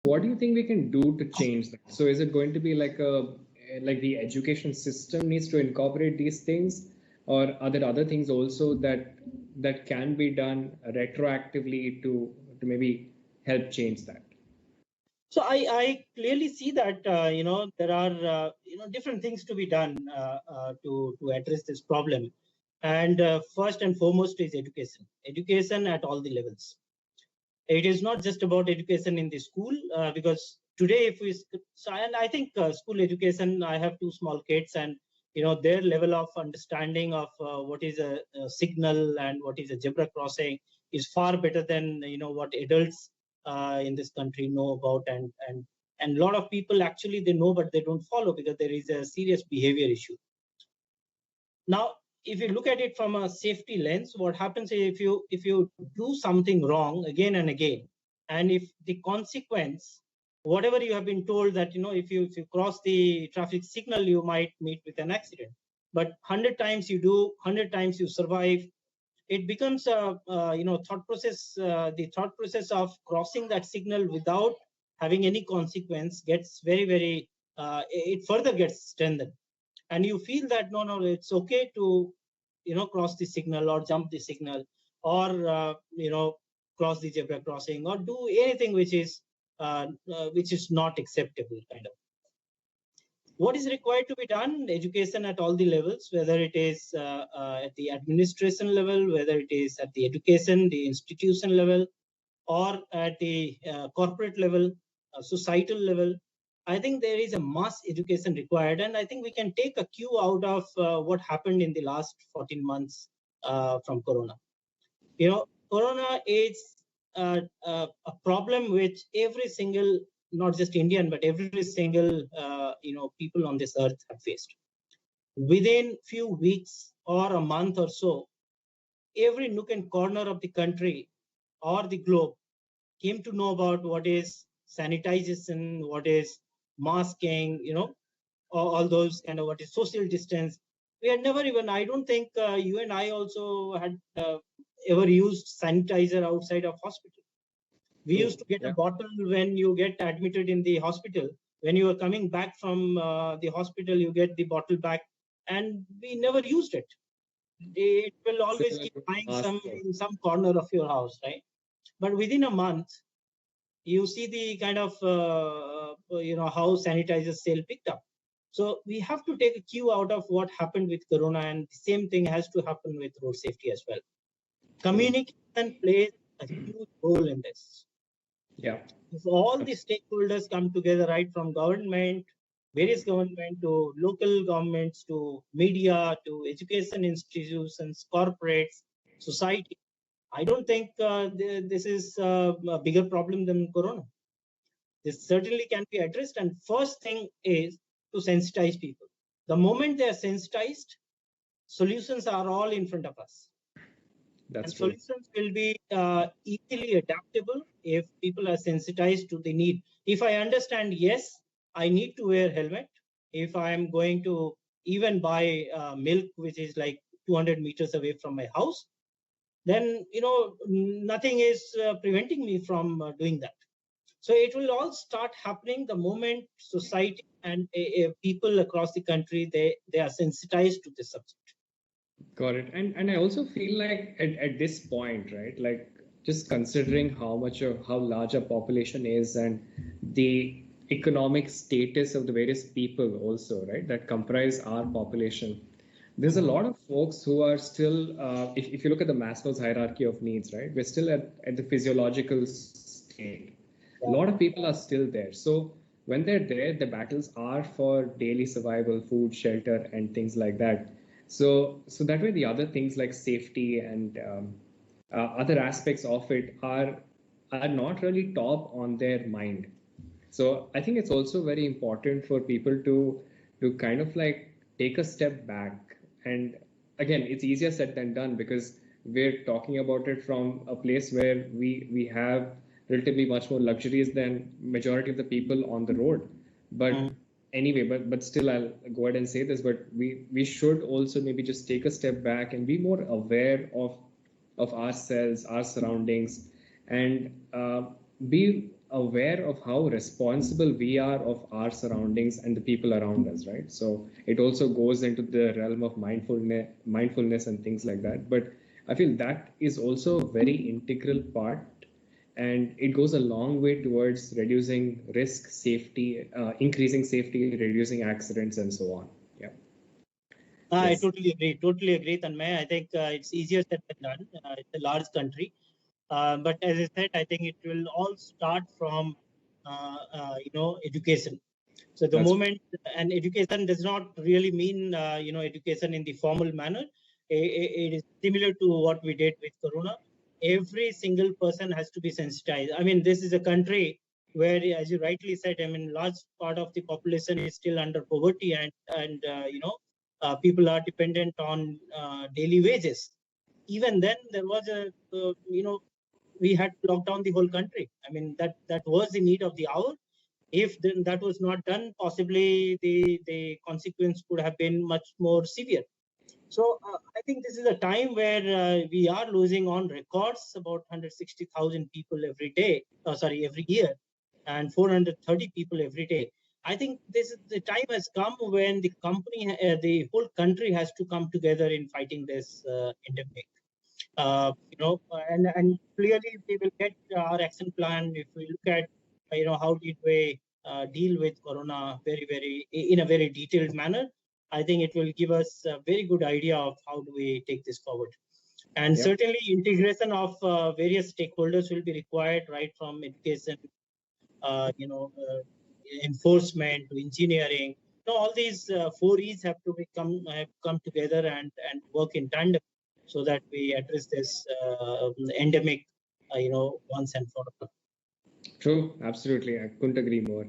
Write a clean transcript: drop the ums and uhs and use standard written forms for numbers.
what do you think we can do to change that? So is it going to be like the education system needs to incorporate these things, or are there other things also that can be done retroactively to maybe help change that? So I clearly see that there are different things to be done to address this problem, and first and foremost is education at all the levels. It is not just about education in the school, because today, and I think school education, I have two small kids, and their level of understanding of what is a signal and what is a zebra crossing is far better than what adults in this country know about, and a lot of people actually they know but they don't follow because there is a serious behavior issue. Now, if you look at it from a safety lens, what happens is if you do something wrong again and again, and if the consequence, whatever you have been told that if you cross the traffic signal, you might meet with an accident, but 100 times you do, 100 times you survive, it becomes a thought process. The thought process of crossing that signal without having any consequence gets very it further gets strengthened, and you feel that no, it's okay to cross the signal or jump the signal, or cross the zebra crossing, or do anything which is not acceptable, kind of. What is required to be done? Education at all the levels, whether it is at the administration level, whether it is at the education, the institution level, or at the corporate level, societal level. I think there is a mass education required, and I think we can take a cue out of what happened in the last 14 months from Corona. Corona is a problem which every single, not just Indian, but every single people on this earth have faced. Within few weeks or a month or so, every nook and corner of the country or the globe came to know about what is sanitization, what is masking, all those kind of what is social distance. We had never even, I don't think you and I also had ever used sanitizer outside of hospital. We used to get a bottle when you get admitted in the hospital. When you are coming back from the hospital, you get the bottle back, and we never used it. It will always keep lying in some corner of your house, right? But within a month, you see the kind of how sanitizer sale picked up. So we have to take a cue out of what happened with Corona, and the same thing has to happen with road safety as well. Communication plays a huge role in this. Yeah. If all the stakeholders come together, right from government, various government, to local governments, to media, to education institutions, corporates, society, I don't think this is a bigger problem than Corona. This certainly can be addressed. And first thing is to sensitize people. The moment they are sensitized, solutions are all in front of us. That's and true. Solutions will be easily adaptable if people are sensitized to the need. If I understand, yes, I need to wear helmet. If I am going to even buy milk, which is like 200 meters away from my house, then nothing is preventing me from doing that. So it will all start happening the moment society and people across the country they are sensitized to this subject. Got it. And I also feel like at this point, right, like just considering how large a population is and the economic status of the various people also, right, that comprise our population, there's a lot of folks who are still, if you look at the Maslow's hierarchy of needs, right, we're still at the physiological state. A lot of people are still there. So when they're there, the battles are for daily survival, food, shelter, and things like that. So that way, the other things like safety and other aspects of it are not really top on their mind. So I think it's also very important for people to kind of like take a step back. And again, it's easier said than done because we're talking about it from a place where we have relatively much more luxuries than majority of the people on the road. But anyway, but still, I'll go ahead and say this. But we should also maybe just take a step back and be more aware of ourselves, our surroundings, and be aware of how responsible we are of our surroundings and the people around us, right? So it also goes into the realm of mindfulness and things like that. But I feel that is also a very integral part, and it goes a long way towards reducing risk, safety, increasing safety, reducing accidents, and so on. Yeah. I Yes. totally agree. Totally agree, Tanmay. I think it's easier said than done. It's a large country. But as I said, I think it will all start from, education. So the That's moment, and education does not really mean, education in the formal manner. It is similar to what we did with Corona. Every single person has to be sensitized. I mean, this is a country where, as you rightly said, I mean, large part of the population is still under poverty, and people are dependent on daily wages. Even then, there was we had to lock down the whole country. I mean, that was the need of the hour. If then that was not done, possibly the consequence could have been much more severe. So I think this is a time where we are losing on records about 160,000 people every day. Every year, and 430 people every day. I think this is the time has come when the whole country has to come together in fighting this endemic. And clearly we will get our action plan if we look at, how did we deal with Corona in a very detailed manner. I think it will give us a very good idea of how do we take this forward. And Yep. certainly integration of various stakeholders will be required, right from education, enforcement to engineering. All these four E's have to come together and work in tandem so that we address this endemic, once and for all. True, absolutely. I couldn't agree more.